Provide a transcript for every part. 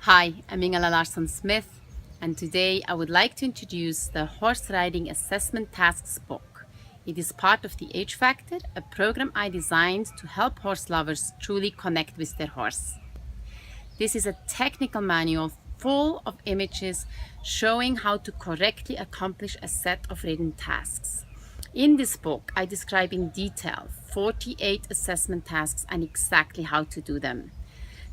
Hi, I'm Ingela Larsson Smith, and today I would like to introduce the Horse Riding Assessment Tasks book. It is part of the H Factor, a program I designed to help horse lovers truly connect with their horse. This is a technical manual full of images showing how to correctly accomplish a set of written tasks. In this book, I describe in detail 48 assessment tasks and exactly how to do them.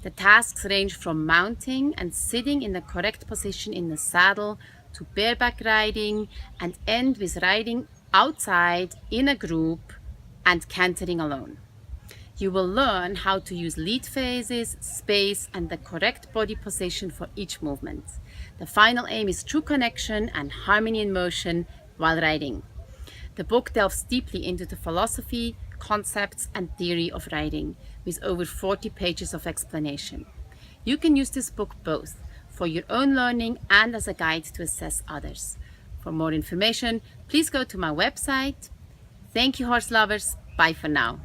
The tasks range from mounting and sitting in the correct position in the saddle to bareback riding and end with riding outside in a group and cantering alone. You will learn how to use lead phases, space, and the correct body position for each movement. The final aim is true connection and harmony in motion while riding. The book delves deeply into the philosophy, concepts, and theory of riding, with over 40 pages of explanation. You can use this book both for your own learning and as a guide to assess others. For more information, please go to my website. Thank you, horse lovers. Bye for now.